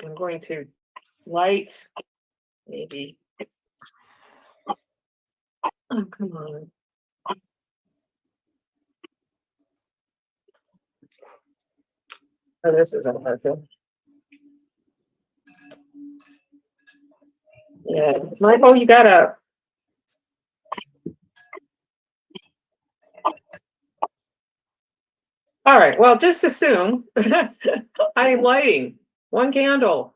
I'm going to light, maybe. Oh, come on. Oh, this isn't working. Yeah, Michael, you gotta. All right, well, just assume I am lighting one candle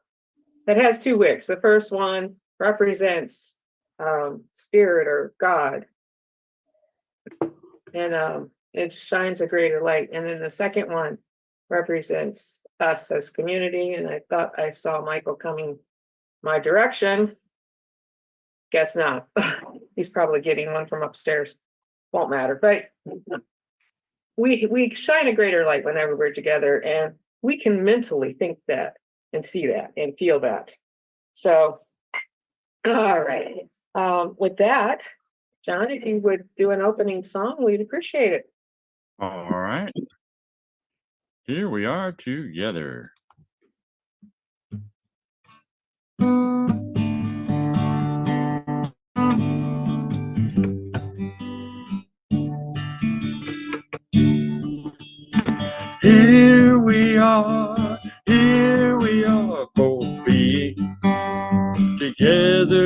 that has two wicks. The first one represents spirit or God, and it shines a greater light. And then the second one represents us as community. And I thought I saw Michael coming my direction. Guess not. He's probably getting one from upstairs. Won't matter, but we shine a greater light whenever we're together, and we can mentally think that and see that and feel that. So, all right. With that, John, if you would do an opening song, we'd appreciate it. All right. Here we are together. Here we are for being together,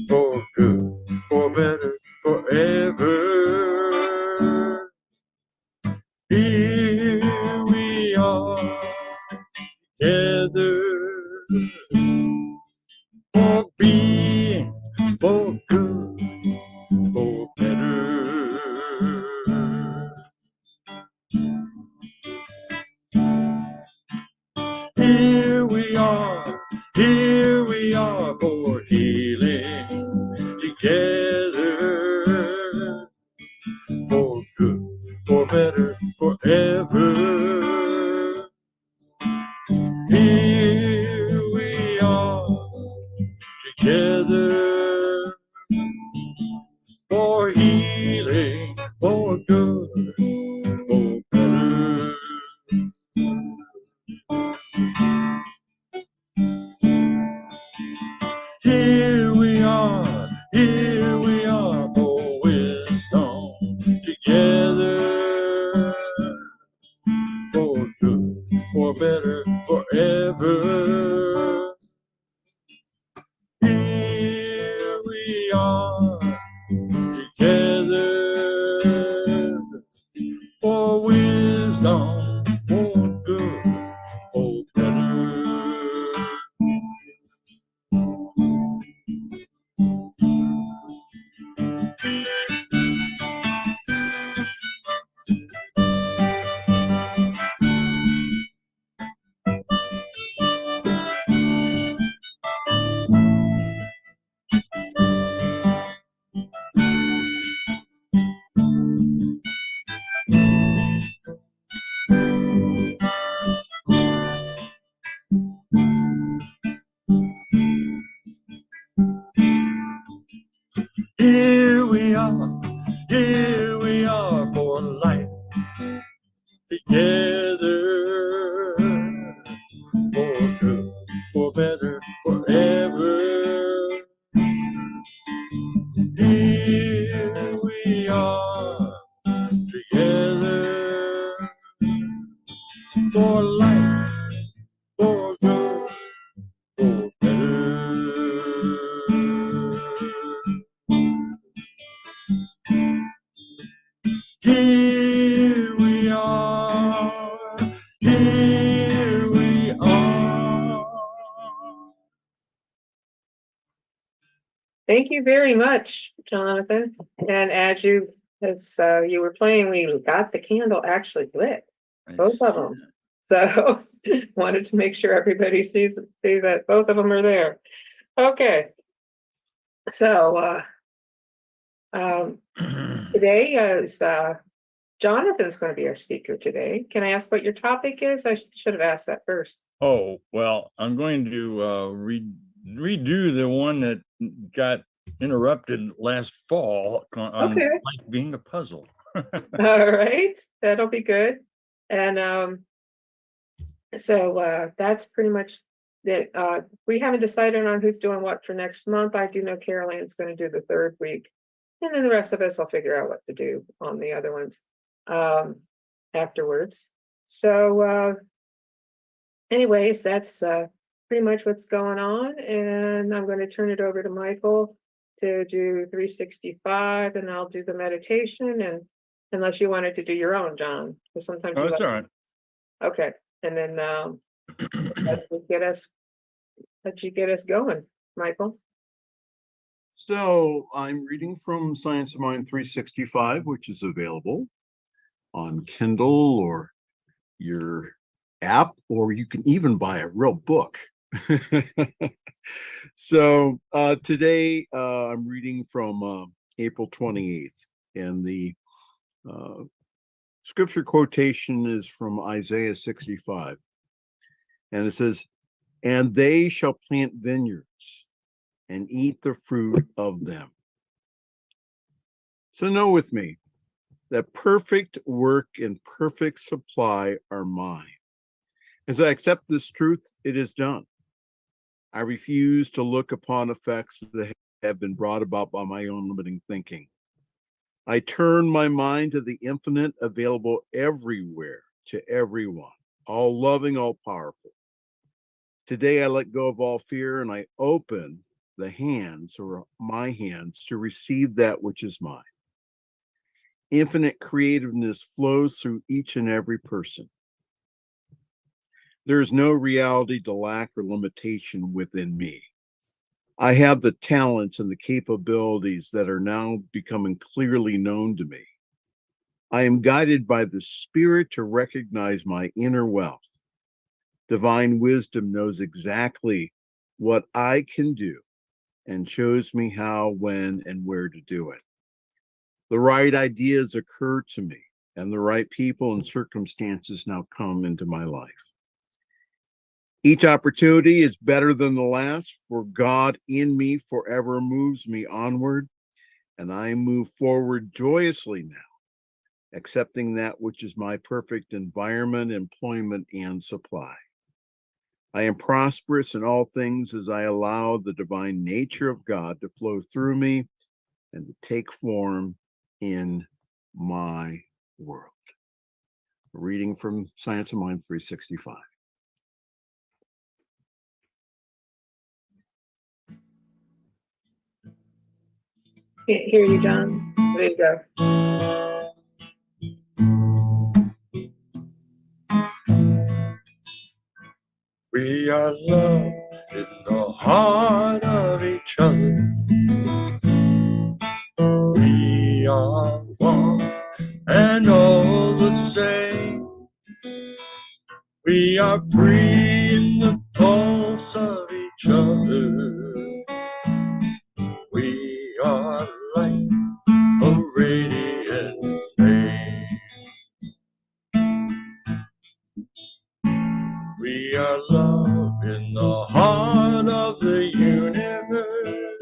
for good, for better, forever. Here we are together, for being, for good, for better. Here we are for healing together, for good, for better, forever. Here we are together, for healing, for good, for better. Here we are for wisdom together, for good, for better, forever. Here we are together, for wisdom, for good, for better. Here we are for life together, for good, for better, forever. Here we are together, for life, for good, for better. Here we are, here we are. Thank you very much, Jonathan. And as you were playing, we got the candle actually lit, both of them. So wanted to make sure everybody see that both of them are there. Okay. So today is Jonathan's going to be our speaker today. Can I ask what your topic is? I should have asked that first. Oh, well, I'm going to redo the one that got interrupted last fall on Okay. life being a puzzle. All right, that'll be good. And So that's pretty much it. We haven't decided on who's doing what for next month. I do know Carol Ann's gonna do the third week. And then the rest of us will figure out what to do on the other ones afterwards. So anyways, that's pretty much what's going on. And I'm going to turn it over to Michael to do 365, and I'll do the meditation. And unless you wanted to do your own, John, because sometimes Oh, you that's like. all right. Okay, and then that will let you get us going, Michael. So I'm reading from Science of Mind 365, which is available on Kindle or your app, or you can even buy a real book. So today I'm reading from April 28th, and the scripture quotation is from Isaiah 65. And it says, "And they shall plant vineyards and eat the fruit of them." So know with me that perfect work and perfect supply are mine. As I accept this truth, it is done. I refuse to look upon effects that have been brought about by my own limiting thinking. I turn my mind to the infinite, available everywhere to everyone, all loving, all powerful. Today I let go of all fear and I open the hands, or my hands, to receive that which is mine. Infinite creativeness flows through each and every person. There is no reality to lack or limitation within me. I have the talents and the capabilities that are now becoming clearly known to me. I am guided by the Spirit to recognize my inner wealth. Divine wisdom knows exactly what I can do and shows me how, when, and where to do it. The right ideas occur to me, and the right people and circumstances now come into my life. Each opportunity is better than the last, for God in me forever moves me onward, and I move forward joyously now, accepting that which is my perfect environment, employment, and supply. I am prosperous in all things as I allow the divine nature of God to flow through me and to take form in my world. Reading from Science of Mind 365. Can't hear you, John. There you go. We are loved in the heart of each other. We are one and all the same. We are free in the pulse of each other. We are like a radiant flame. We are love in the heart of the universe.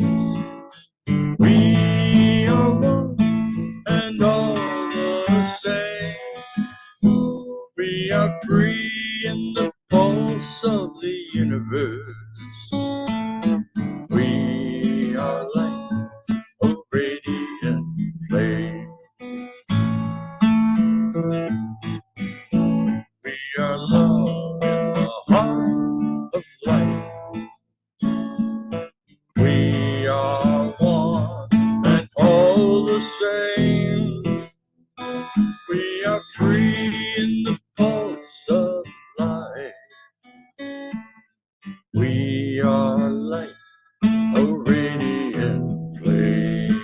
We are one and all the same. We are free in the pulse of the universe. We are like a radiant flame. We are love in the heart of life. We are one and all the same. We are free in the pulse of life. We are like a radiant flame.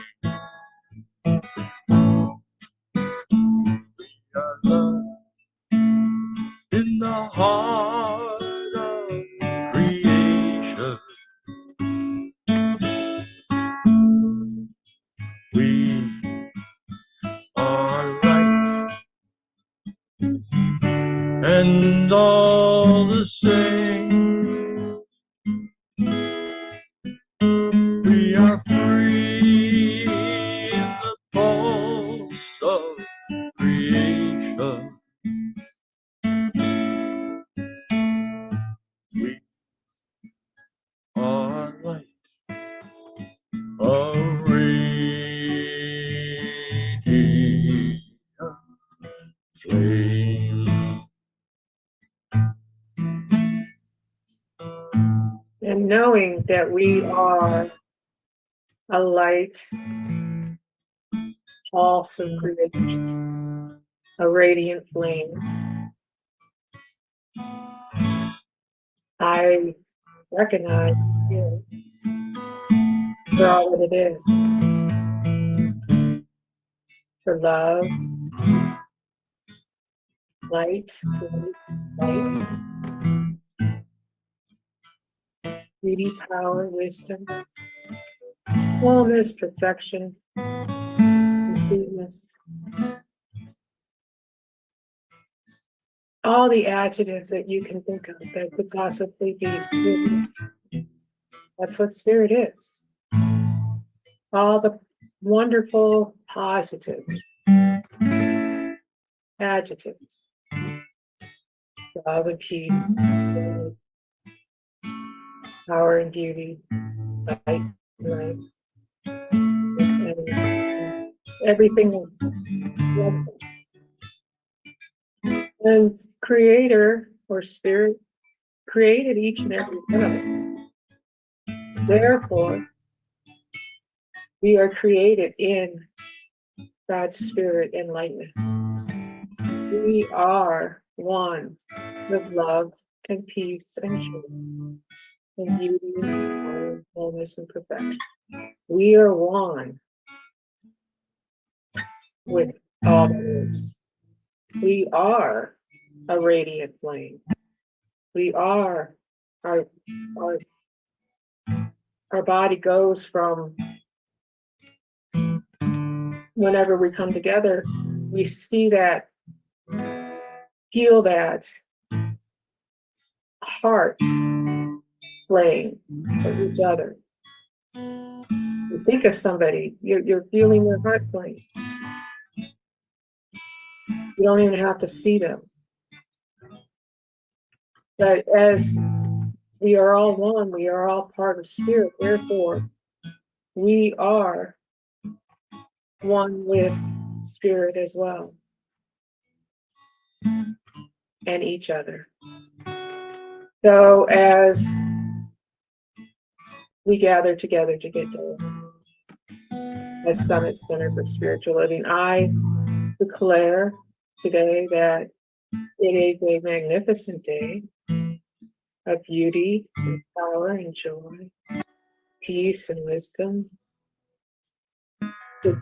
We are love in the heart of creation. We are light and all the same. We are free in the pulse of creation. And knowing that we are a light, awesome creation, a radiant flame. I recognize you for all that it is, for love, light, beauty, power, wisdom, wholeness, perfection, completeness. All the adjectives that you can think of that could possibly be spirit. That's what spirit is. All the wonderful positive adjectives. Love and peace, power and beauty, light, life, and everything. And creator or spirit created each and every one of us. Therefore, we are created in God's spirit and likeness. We are one with love and peace and joy and beauty and power and wholeness and perfection. We are one with all that is. We are a radiant flame. We are our body goes from whenever we come together, we see that, feel that heart flame for each other. You think of somebody, you're feeling their heart flame. You don't even have to see them. But as we are all one, we are all part of spirit. Therefore, we are one with spirit as well, and each other. So as we gather together to get done as Summit Center for Spiritual Living, I declare today that it is a magnificent day of beauty and power and joy, peace and wisdom. The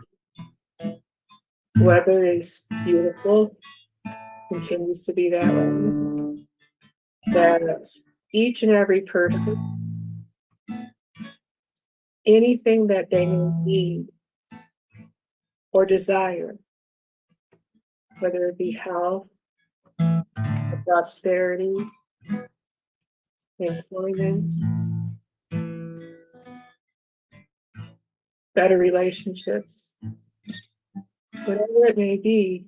weather is beautiful, continues to be that way. That each and every person, anything that they may need or desire, whether it be health, prosperity, employment, better relationships, whatever it may be,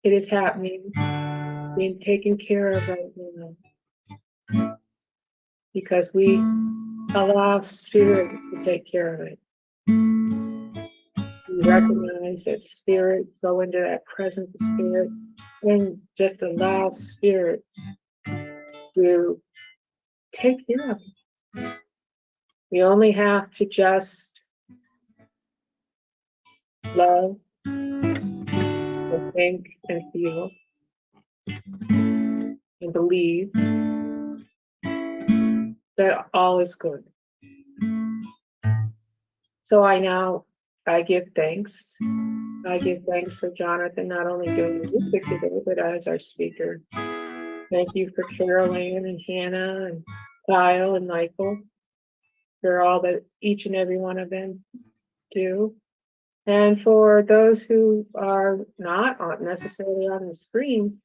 it is happening, being taken care of right now, because we allow spirit to take care of it. We recognize that spirit, go into that presence of spirit, and just allow spirit to take care of it. We only have to just love and think and feel and believe that all is good. So I give thanks. I give thanks for Jonathan not only doing the music today, but as our speaker. Thank you for Carol Ann and Hannah and Kyle and Michael for all that each and every one of them do. And for those who are not necessarily on the screen,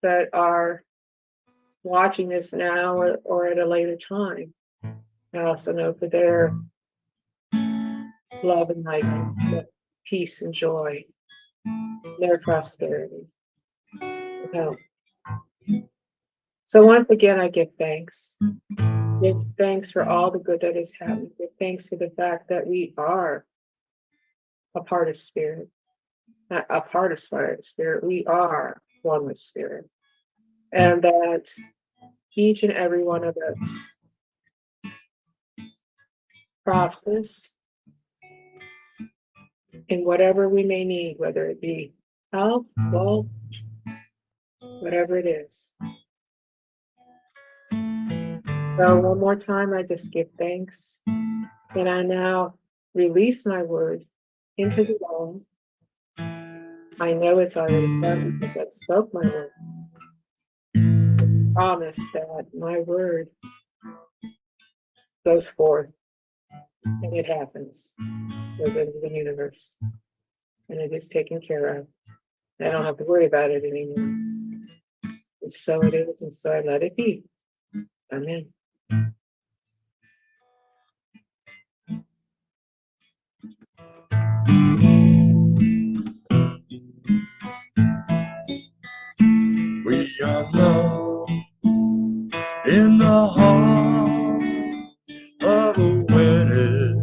but are watching this now or at a later time, I also know for their love and light, peace and joy, their prosperity, and health. So once again, I give thanks. Give thanks for all the good that is happening. Give thanks for the fact that we are a part of spirit, not a part of spirit. We are one with spirit. and that each and every one of us prospers in whatever we may need, whether it be health, wealth, whatever it is. So one more time, I just give thanks. And I now release my word into the world. I know it's already done because I spoke my word. I promise that my word goes forth and it happens, goes into the universe, and it is taken care of. I don't have to worry about it anymore. And so it is, and so I let it be. Amen. We are love in the heart of a wedding.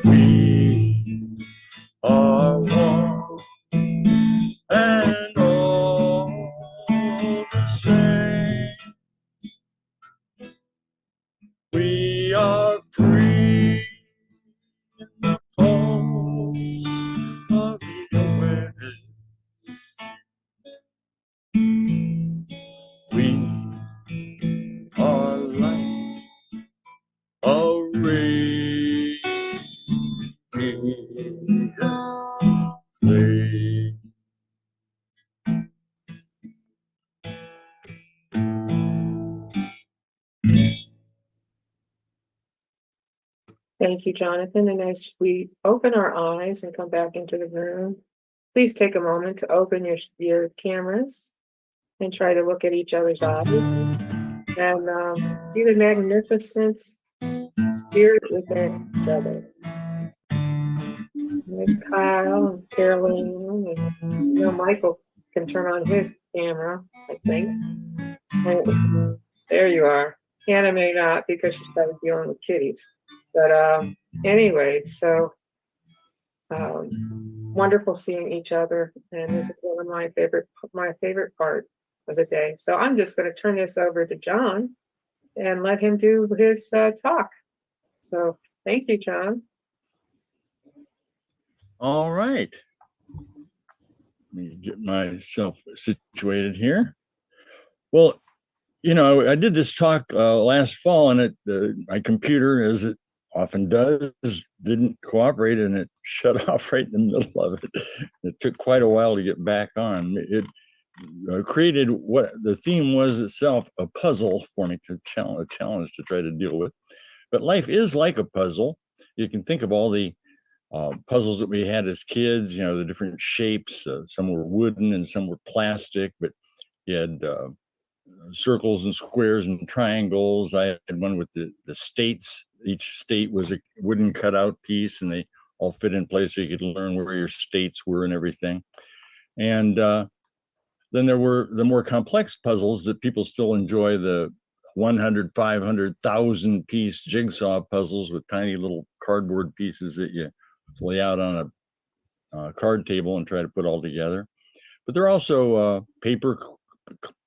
We are one and all the same. We are three in the cause of the wedding. We are like a radiant flame. Thank you, Jonathan. And as we open our eyes and come back into the room, please take a moment to open your cameras and try to look at each other's eyes and see the magnificent spirit within each other. There's Kyle and Caroline, and Michael can turn on his camera, I think. And there you are. Hannah may not because she's probably dealing with kitties. But anyway, so wonderful seeing each other, and this is one of my favorite part of the day. So I'm just going to turn this over to John and let him do his talk. So thank you, John. All right. Let me get myself situated here. Well, I did this talk last fall, and my computer, as it often does, didn't cooperate, and it shut off right in the middle of it. It took quite a while to get back on. It created what the theme was itself, a puzzle for me a challenge to try to deal with. But life is like a puzzle. You can think of all the puzzles that we had as kids, the different shapes. Some were wooden and some were plastic, but you had circles and squares and triangles. I had one with the states. Each state was a wooden cutout piece, and they all fit in place so you could learn where your states were and everything. And then there were the more complex puzzles that people still enjoy, the 100, 500,000 piece jigsaw puzzles with tiny little cardboard pieces that you lay out on a card table and try to put all together. But there are also paper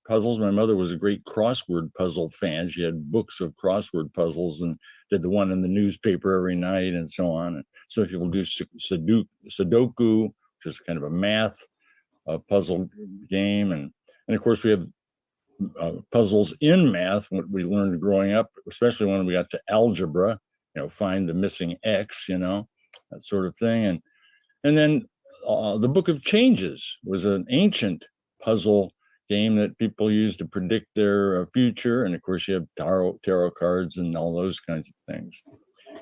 puzzles. My mother was a great crossword puzzle fan. She had books of crossword puzzles and did the one in the newspaper every night and so on. And some people do Sudoku, which is kind of a math puzzle game. And of course, we have puzzles in math, what we learned growing up, especially when we got to algebra, find the missing X, that sort of thing. And then the Book of Changes was an ancient puzzle game that people use to predict their future. And of course, you have tarot cards and all those kinds of things.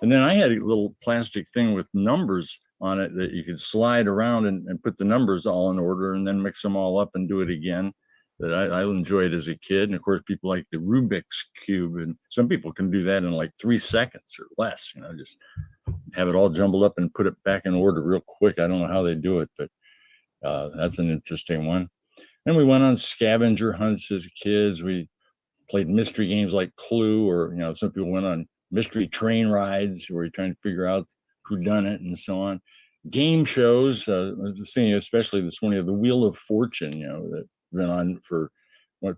And then I had a little plastic thing with numbers on it that you could slide around and put the numbers all in order and then mix them all up and do it again. That I enjoyed as a kid. And of course, people like the Rubik's Cube, and some people can do that in like 3 seconds or less, just have it all jumbled up and put it back in order real quick. I don't know how they do it, but that's an interesting one. And we went on scavenger hunts as kids. We played mystery games like Clue, or, some people went on mystery train rides where you're trying to figure out who done it and so on. game shows, seeing especially this one of the Wheel of Fortune, that been on for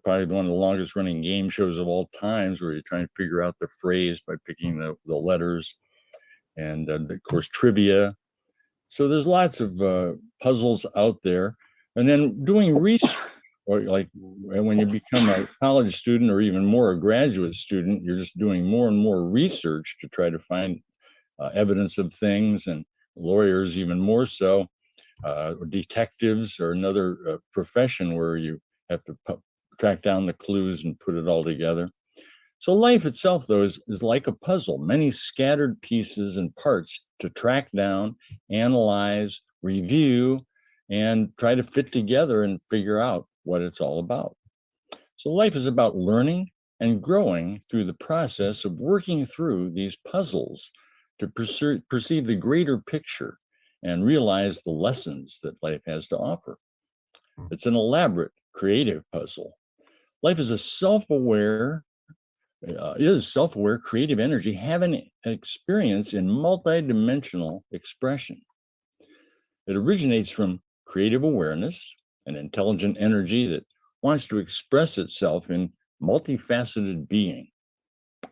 probably one of the longest running game shows of all times, where you're trying to figure out the phrase by picking the letters, and of course trivia. So there's lots of puzzles out there, and then doing research. Or like when you become a college student or even more a graduate student, you're just doing more and more research to try to find evidence of things, and lawyers even more so. Detectives are another profession where you have to track down the clues and put it all together. So life itself, though, is like a puzzle, many scattered pieces and parts to track down, analyze, review, and try to fit together and figure out what it's all about. So life is about learning and growing through the process of working through these puzzles to perceive the greater picture and realize the lessons that life has to offer. It's an elaborate, creative puzzle. Life is a self-aware, creative energy having an experience in multidimensional expression. It originates from creative awareness, an intelligent energy that wants to express itself in multifaceted being.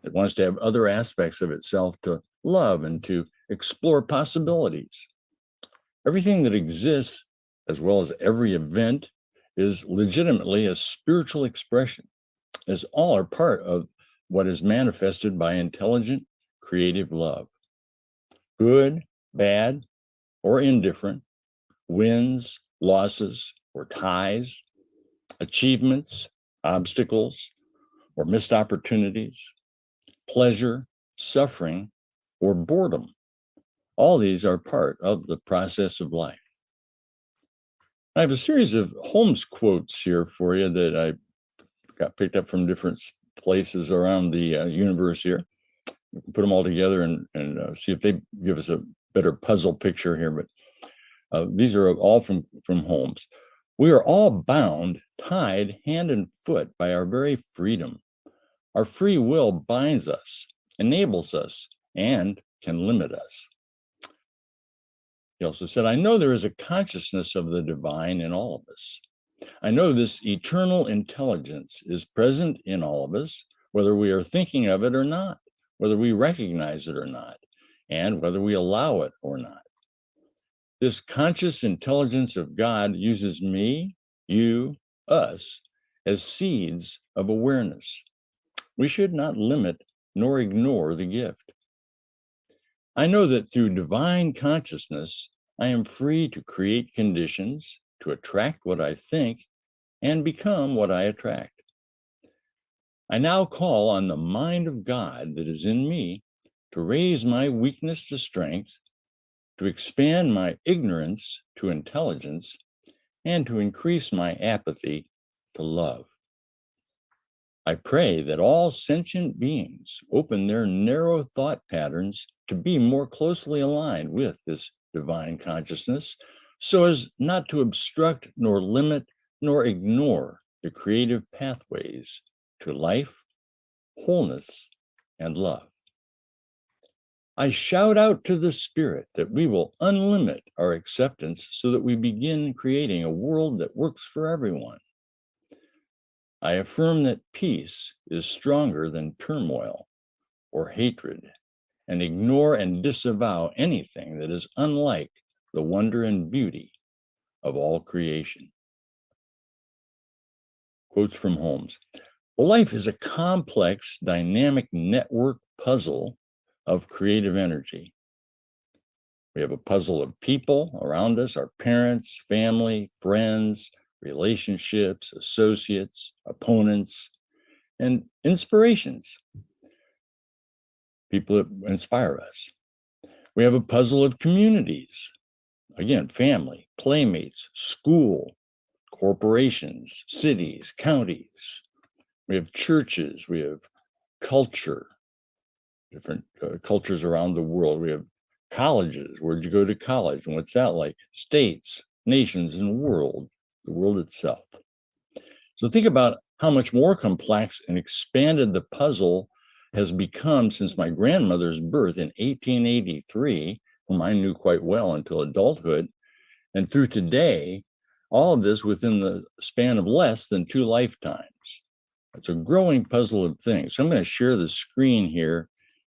It wants to have other aspects of itself to love and to explore possibilities. Everything that exists, as well as every event, is legitimately a spiritual expression, as all are part of what is manifested by intelligent, creative love. Good, bad, or indifferent, wins, losses, or ties, achievements, obstacles, or missed opportunities, pleasure, suffering, or boredom. All these are part of the process of life. I have a series of Holmes quotes here for you that I got picked up from different places around the universe here. We can put them all together and see if they give us a better puzzle picture here. But these are all from Holmes. We are all bound, tied hand and foot by our very freedom. Our free will binds us, enables us, and can limit us. He also said, I know there is a consciousness of the divine in all of us. I know this eternal intelligence is present in all of us, whether we are thinking of it or not, whether we recognize it or not, and whether we allow it or not. This conscious intelligence of God uses me, you, us, as seeds of awareness. We should not limit nor ignore the gift. I know that through divine consciousness, I am free to create conditions to attract what I think and become what I attract. I now call on the mind of God that is in me to raise my weakness to strength, to expand my ignorance to intelligence, and to increase my apathy to love. I pray that all sentient beings open their narrow thought patterns to be more closely aligned with this divine consciousness, so as not to obstruct nor limit nor ignore the creative pathways to life, wholeness, and love. I shout out to the Spirit that we will unlimit our acceptance so that we begin creating a world that works for everyone. I affirm that peace is stronger than turmoil or hatred, and ignore and disavow anything that is unlike the wonder and beauty of all creation. Quotes from Holmes. Well, life is a complex, dynamic network puzzle of creative energy. We have a puzzle of people around us, our parents, family, friends, relationships, associates, opponents, and inspirations. People that inspire us. We have a puzzle of communities. Again, family, playmates, school, corporations, cities, counties. We have churches, we have culture, different cultures around the world. We have colleges. Where'd you go to college? And what's that like? States, nations, and the world itself. So think about how much more complex and expanded the puzzle has become since my grandmother's birth in 1883 whom I knew quite well until adulthood, and through today, all of this within the span of less than 2 lifetimes. It's a growing puzzle of things. So I'm going to share the screen here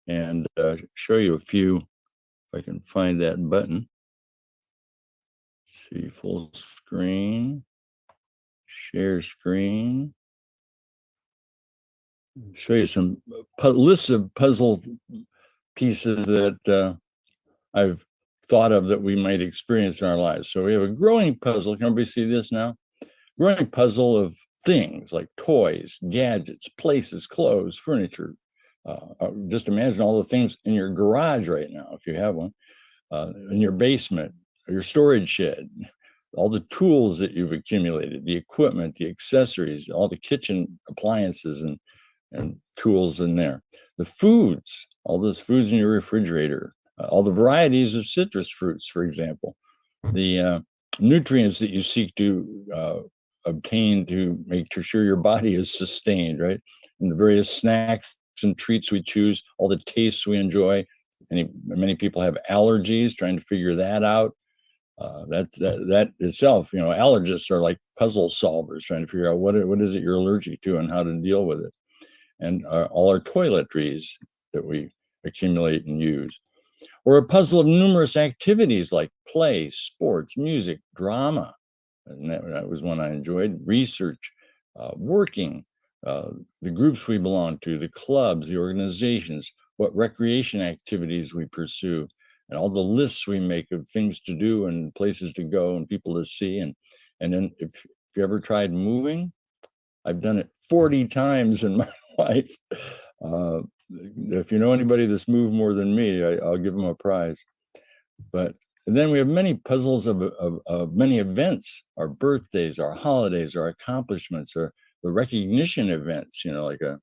and show you a few, if I can find that button. See, full screen, share screen. Show you some lists of puzzle pieces that I've thought of that we might experience in our lives. So we have a growing puzzle. Can everybody see this now? Growing puzzle of things like toys, gadgets, places, clothes, furniture. Just imagine all the things in your garage right now, if you have one, in your basement, your storage shed, all the tools that you've accumulated, the equipment, the accessories, all the kitchen appliances and tools in there. The foods, all those foods in your refrigerator, all the varieties of citrus fruits, for example, the nutrients that you seek to obtain to make sure your body is sustained, right? And the various snacks and treats we choose, all the tastes we enjoy. Many people have allergies, trying to figure that out. That itself, allergists are like puzzle solvers, trying to figure out what is it you're allergic to and how to deal with it. And all our toiletries that we accumulate and use. Or a puzzle of numerous activities like play, sports, music, drama. And that was one I enjoyed. Research, working, the groups we belong to, the clubs, the organizations, what recreation activities we pursue, and all the lists we make of things to do and places to go and people to see. And then if you ever tried moving, I've done it 40 times in my life. If you know anybody that's moved more than me, I'll give them a prize. But then we have many puzzles of many events, our birthdays, our holidays, our accomplishments, or the recognition events, like a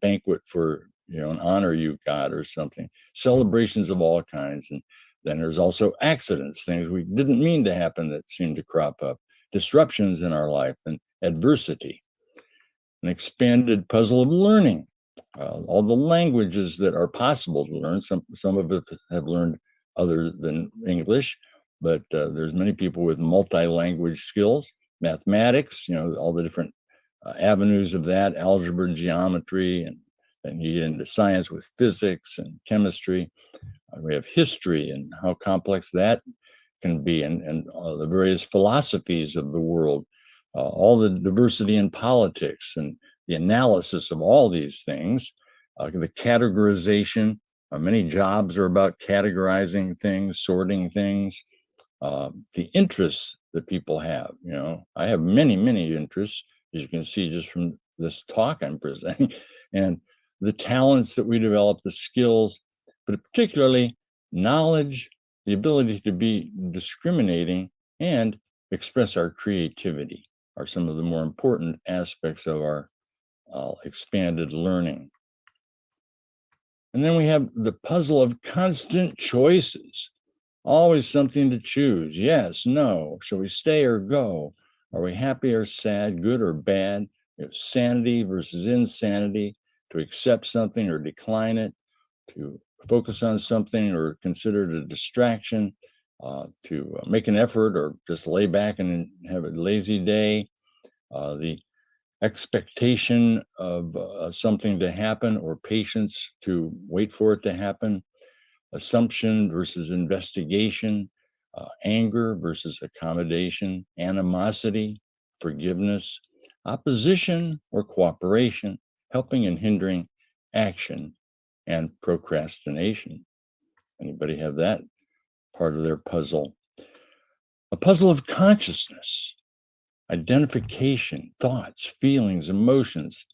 banquet for, an honor you got or something, celebrations of all kinds. And then there's also accidents, things we didn't mean to happen that seem to crop up, disruptions in our life and adversity. An expanded puzzle of learning, all the languages that are possible to learn. Some of us have learned other than English, but there's many people with multi-language skills, mathematics, all the different avenues of that, algebra, geometry, and then you get into science with physics and chemistry. We have history and how complex that can be, and the various philosophies of the world, all the diversity in politics and the analysis of all these things, the categorization. Many jobs are about categorizing things, sorting things, the interests that people have. I have many, many interests, as you can see just from this talk I'm presenting, and the talents that we develop, the skills, but particularly knowledge, the ability to be discriminating and express our creativity are some of the more important aspects of our expanded learning. And then we have the puzzle of constant choices, always something to choose. Yes, no, shall we stay or go? Are we happy or sad, good or bad? We have sanity versus insanity, to accept something or decline it, to focus on something or consider it a distraction, to make an effort or just lay back and have a lazy day, the expectation of something to happen or patience to wait for it to happen, assumption versus investigation, anger versus accommodation, animosity, forgiveness, opposition or cooperation, helping and hindering action, and procrastination. Anybody have that part of their puzzle? A puzzle of consciousness, identification, thoughts, feelings, emotions,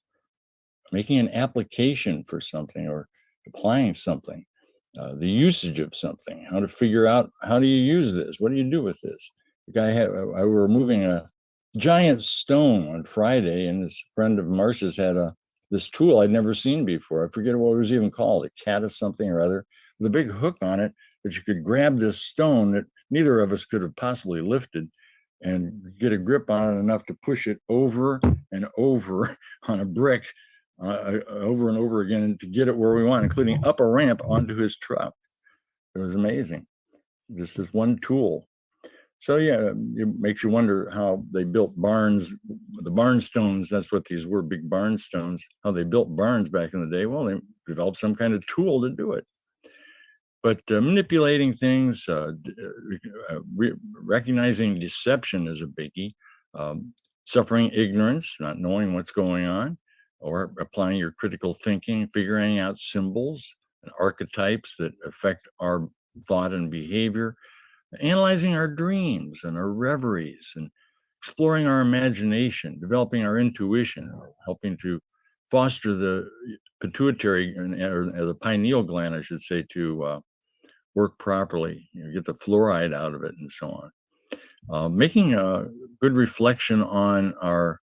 making an application for something or applying something, the usage of something, how to figure out how do you use this? What do you do with this? The guy we were moving a giant stone on Friday, and this friend of Marcia's had this tool I'd never seen before. I forget what it was even called, a cat of something or other, with a big hook on it that you could grab this stone that neither of us could have possibly lifted and get a grip on it enough to push it over and over on a brick over and over again to get it where we want, including up a ramp onto his truck. It was amazing. Just this one tool. So yeah, it makes you wonder how they built barns, the barnstones. That's what these were, big barnstones. How they built barns back in the day. Well, they developed some kind of tool to do it. But manipulating things, recognizing deception is a biggie. Suffering ignorance, not knowing what's going on, or applying your critical thinking, figuring out symbols and archetypes that affect our thought and behavior, analyzing our dreams and our reveries, and exploring our imagination, developing our intuition, helping to foster the pituitary or the pineal gland, I should say, to work properly, get the fluoride out of it and so on. Making a good reflection on our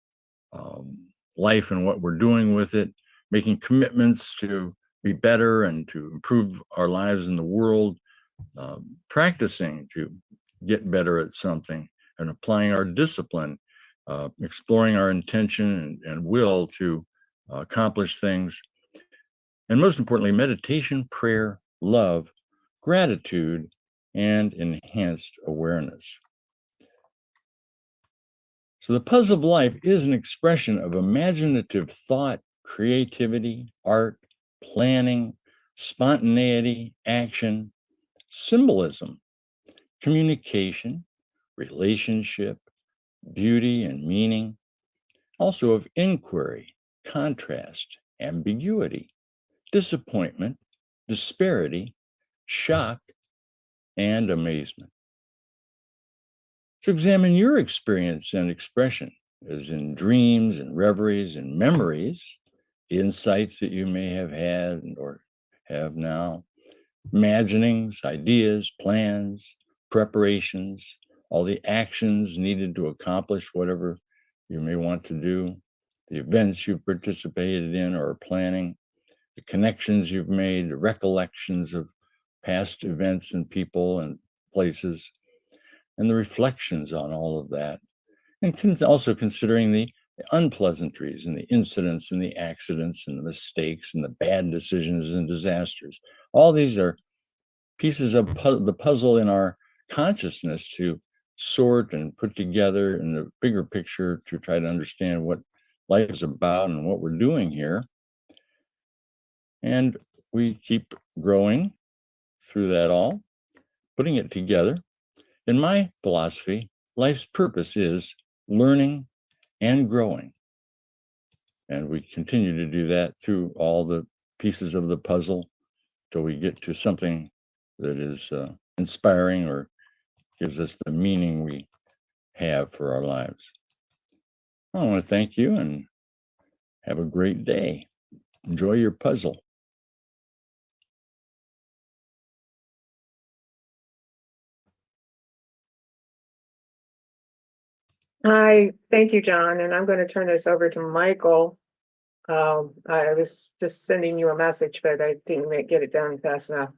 life and what we're doing with it, making commitments to be better and to improve our lives in the world, practicing to get better at something and applying our discipline, exploring our intention and will to accomplish things. And most importantly, meditation, prayer, love, gratitude, and enhanced awareness. So the puzzle of life is an expression of imaginative thought, creativity, art, planning, spontaneity, action, symbolism, communication, relationship, beauty and meaning, also of inquiry, contrast, ambiguity, disappointment, disparity, shock, and amazement. So examine your experience and expression as in dreams and reveries and memories, insights that you may have had or have now, imaginings, ideas, plans, preparations, all the actions needed to accomplish whatever you may want to do, the events you've participated in or are planning, the connections you've made, the recollections of past events and people and places, and the reflections on all of that. And also considering the unpleasantries and the incidents and the accidents and the mistakes and the bad decisions and disasters. All these are pieces of the puzzle in our consciousness to sort and put together in the bigger picture to try to understand what life is about and what we're doing here. And we keep growing through that all, putting it together. In my philosophy, life's purpose is learning and growing. And we continue to do that through all the pieces of the puzzle till we get to something that is inspiring or gives us the meaning we have for our lives. I want to thank you and have a great day. Enjoy your puzzle. Hi, thank you, John, and I'm going to turn this over to Michael. I was just sending you a message, but I didn't get it done fast enough.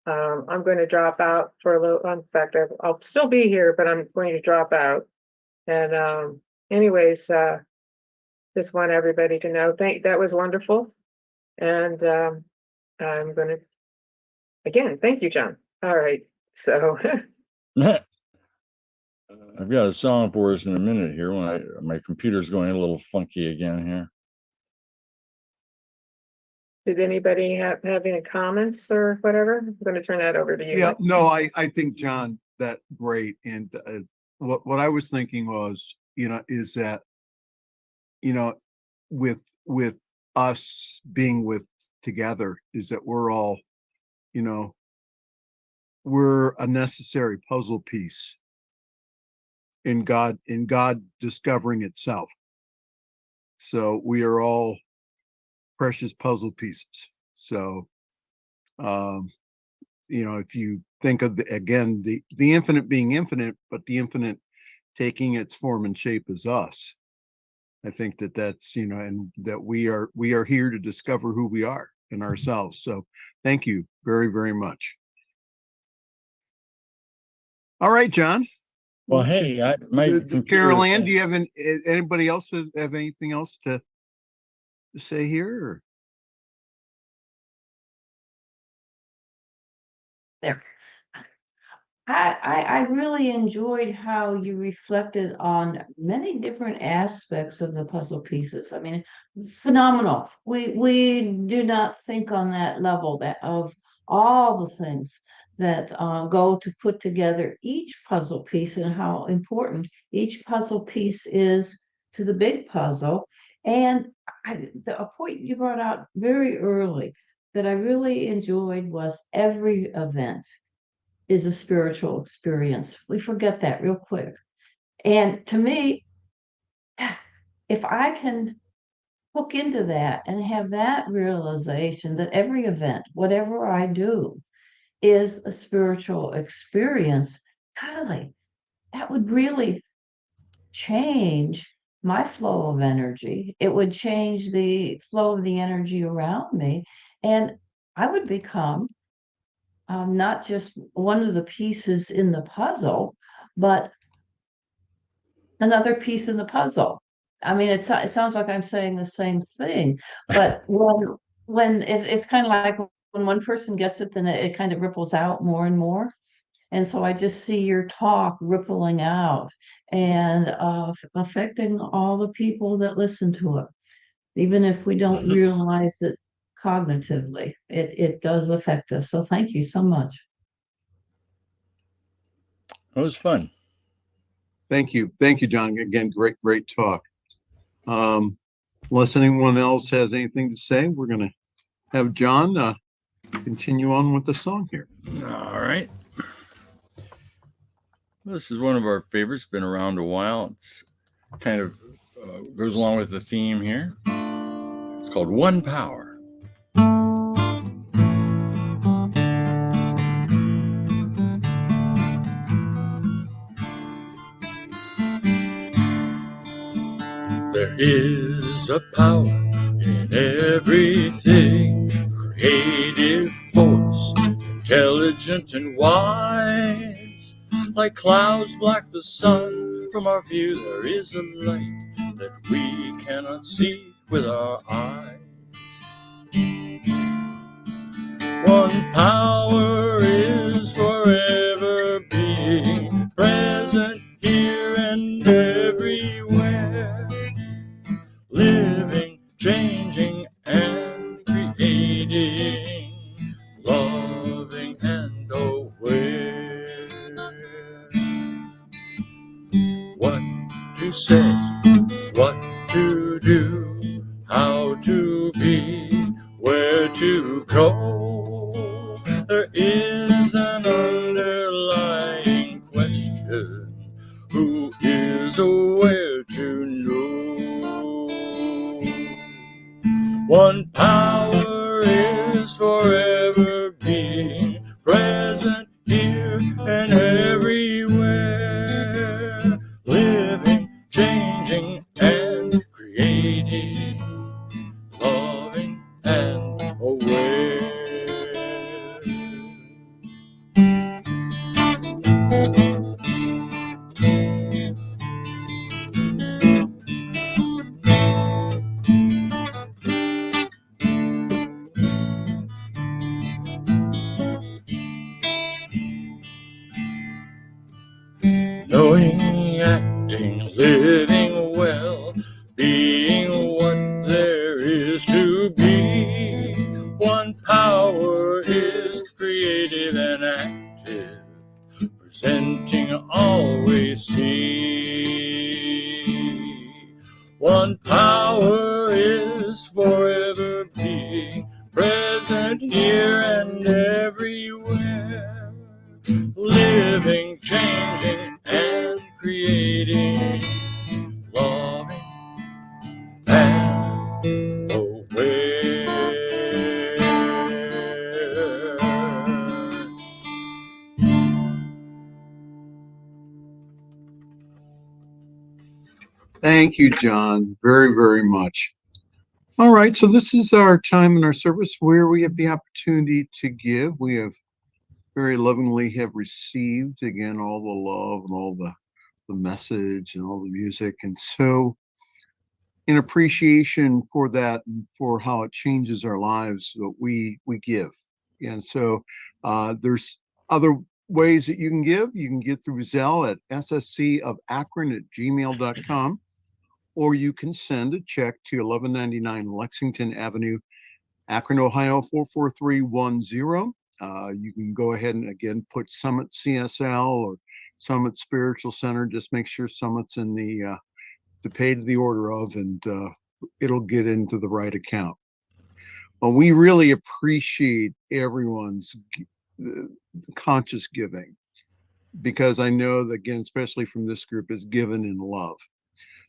I'm going to drop out for a little. In fact, I'll still be here, but I'm going to drop out. And anyways, just want everybody to know, that was wonderful. And I'm going to, again, thank you, John. All right, so. I've got a song for us in a minute here when my computer's going a little funky again here. Did anybody have any comments or whatever? I'm going to turn that over to you. Yeah, no, I think, John, that great. And what I was thinking was, is that, with us being together, is that we're all, we're a necessary puzzle piece in God discovering itself. So we are all precious puzzle pieces. So, if you think of the infinite being infinite, but the infinite taking its form and shape as us, I think that's, and that we are here to discover who we are in ourselves. So thank you very, very much. All right, John. Well, hey, Carol Ann, do you have anybody else have anything else to say here? Or? There. I really enjoyed how you reflected on many different aspects of the puzzle pieces. I mean, phenomenal. We do not think on that level that of all the things that go to put together each puzzle piece and how important each puzzle piece is to the big puzzle. And a point you brought out very early that I really enjoyed was every event is a spiritual experience. We forget that real quick. And to me, if I can hook into that and have that realization that every event, whatever I do, is a spiritual experience, golly, that would really change my flow of energy. It would change the flow of the energy around me. And I would become not just one of the pieces in the puzzle, but another piece in the puzzle. I mean, it sounds like I'm saying the same thing, but when it's kind of like when one person gets it, then it kind of ripples out more and more. And so I just see your talk rippling out and affecting all the people that listen to it, even if we don't realize it cognitively. It does affect us. So thank you so much. It was fun. Thank you. Thank you, John. Again, great talk. Unless anyone else has anything to say, we're going to have John continue on with the song here. All right. This is one of our favorites, been around a while. It's kind of goes along with the theme here. It's called One Power. There is a power in everything, creative force, intelligent and wise. Like clouds block the sun from our view, there is a light that we cannot see with our eyes. One power is forever being present here and everywhere, living, changing, and creating, loving and aware. What to say, what to do, how to be, where to go. There is an underlying question: who is aware to know? One power is forever being present here and everywhere, living, changing, and creating, loving and aware. Knowing, acting, living well, being what there is to be. One power is creative and active, presenting all we see. One power is forever being present here and everywhere, living, changing, and creating, loving and aware. Thank you, John, very much. All right, so this is our time in our service where we have the opportunity to give. We have very lovingly have received again all the love and all the message and all the music, and so in appreciation for that and for how it changes our lives, we give. And so there's other ways that you can give. You can get through Zelle at sscofakron@gmail.com, or you can send a check to 1199 Lexington Avenue, Akron, Ohio 44310. You can go ahead and again put Summit CSL or Summit Spiritual Center. Just make sure Summit's in the paid to the order of, and it'll get into the right account. Well, we really appreciate everyone's conscious giving, because I know that, again, especially from this group, is given in love.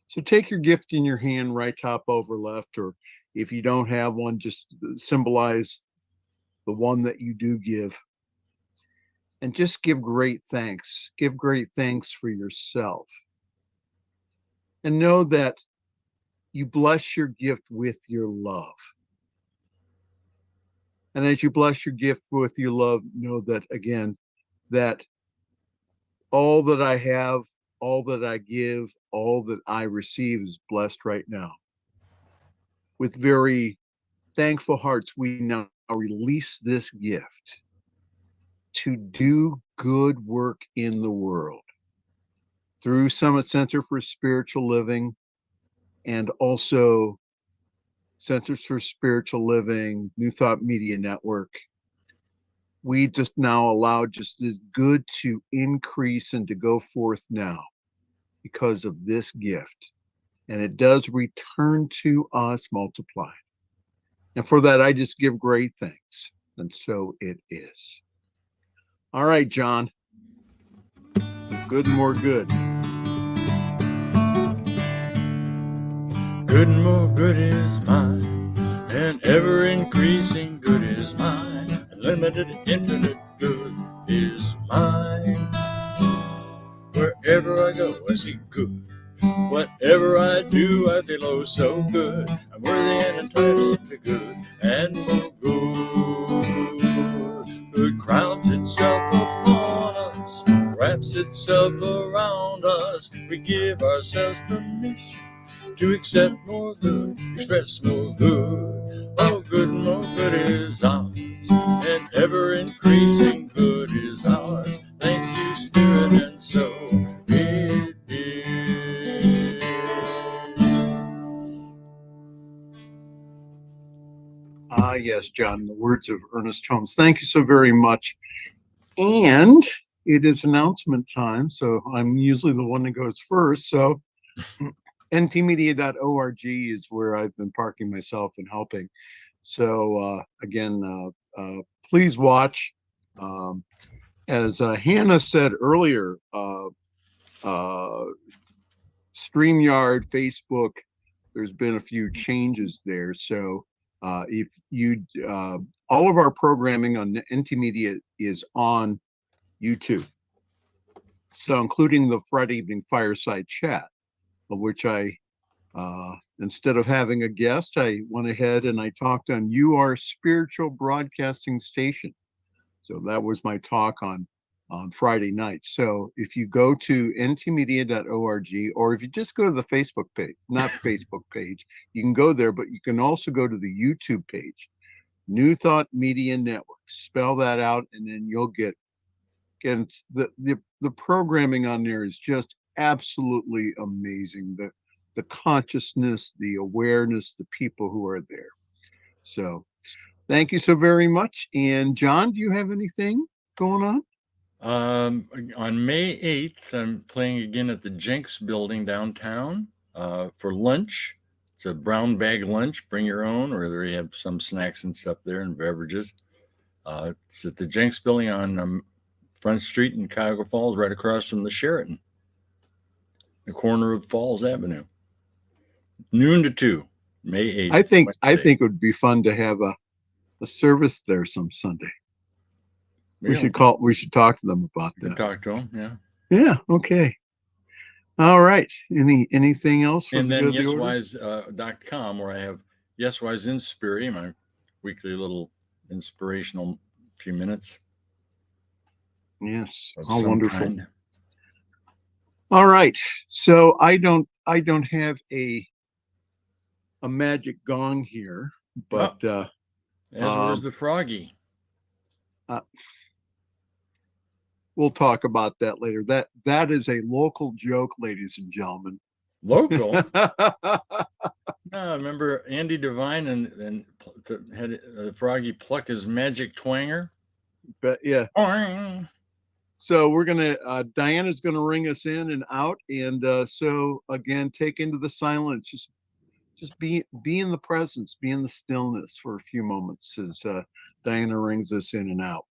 So take your gift in your hand, right top over left, or if you don't have one, just symbolize the one that you do give, and just give great thanks. Give great thanks for yourself, and know that you bless your gift with your love. And as you bless your gift with your love, know that, again, that all that I have, all that I give, all that I receive is blessed right now. With very thankful hearts, we now release this gift to do good work in the world through Summit Center for Spiritual Living, and also Centers for Spiritual Living, New Thought Media Network. We just now allow just this good to increase and to go forth now because of this gift. And it does return to us multiplied. And for that, I just give great thanks. And so it is. All right, John. So good and more good. Good and more good is mine, and ever increasing good is mine. Unlimited, infinite good is mine. Wherever I go, I see good. Whatever I do, I feel oh so good. I'm worthy and entitled to good and more good. Good crowns itself upon us, wraps itself around us. We give ourselves permission to accept more good, express more good. Oh, good, more good is ours, and ever increasing good is ours. Thank you, Spirit, and so it is. Yes, John, the words of Ernest Holmes. Thank you so very much. And it is announcement time, so I'm usually the one that goes first. So ntmedia.org is where I've been parking myself and helping. So again, please watch. As Hannah said earlier, StreamYard, Facebook, there's been a few changes there. So if you, all of our programming on NT Media is on YouTube. So including the Friday evening fireside chat, of which I, instead of having a guest, I went ahead and I talked on You Are Spiritual Broadcasting Station. So that was my talk on Friday night. So if you go to ntmedia.org, or if you just go to the Facebook page, not Facebook page, you can go there, but you can also go to the YouTube page, New Thought Media Network. Spell that out, and then you'll get the programming on there is just absolutely amazing. The consciousness, the awareness, the people who are there. So thank you so very much. And John, do you have anything going on? On May 8th, I'm playing again at the Jenks building downtown for lunch. It's a brown bag lunch, bring your own, or they have some snacks and stuff there and beverages. It's at the Jenks building on Front Street in Cuyahoga Falls, right across from the Sheraton, the corner of Falls Avenue. Noon to 2, May 8th. I think Wednesday. it would be fun to have a service there some Sunday. Yeah, We should talk to them about you can that. talk to them, yeah. Yeah, okay. All right. Anything else from And the then good of the order? yeswise.com, where I have Yeswise Inspiri, my weekly little inspirational few minutes. Yes. Of Oh, some wonderful. kind. All right. So I don't have a magic gong here, but As was the froggy. We'll talk about that later. That is a local joke, ladies and gentlemen. Local. I remember Andy Devine and had Froggy pluck his magic twanger. But yeah. Boing. So we're gonna Diana's gonna ring us in and out, and so again, take into the silence. Just be in the presence, be in the stillness for a few moments as Diana rings us in and out.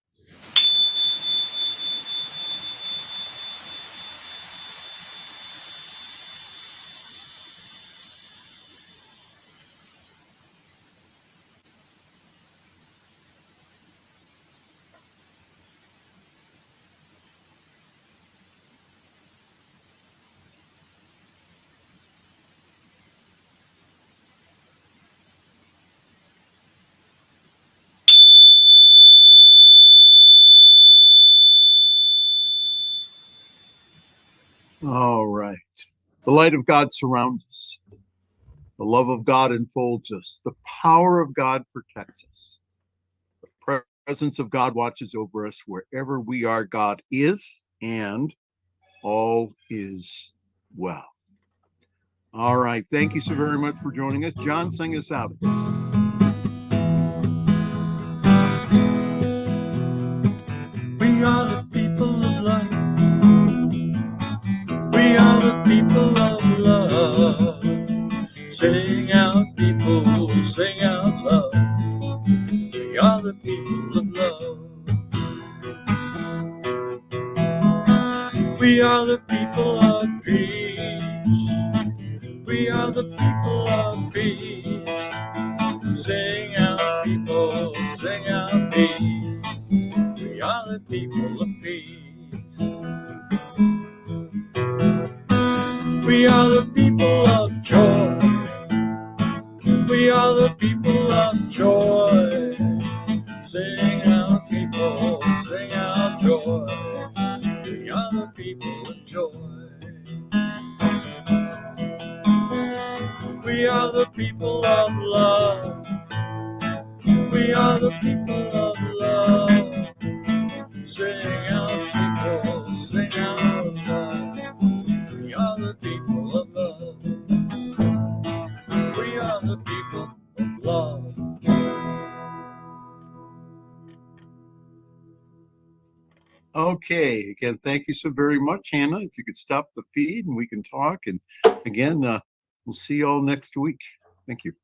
All right. The light of God surrounds us. The love of God enfolds us. The power of God protects us. The presence of God watches over us wherever we are. God is, and all is well. All right. Thank you so very much for joining us. John, sing us out. We are the people of light. We are the people of love. Sing out, people, sing out love. We are the people of love. We are the people of peace. We are the people of peace. Sing out, people, sing out peace. We are the people of peace. We are the people of joy. We are the people of joy. Sing out, people, sing out joy. We are the people of joy. We are the people of love. We are the people of love. Sing out, people, sing out love. We are the people of love. We are the people of love. Okay. Again, thank you so very much, Hannah. If you could stop the feed and we can talk. And again, we'll see you all next week. Thank you.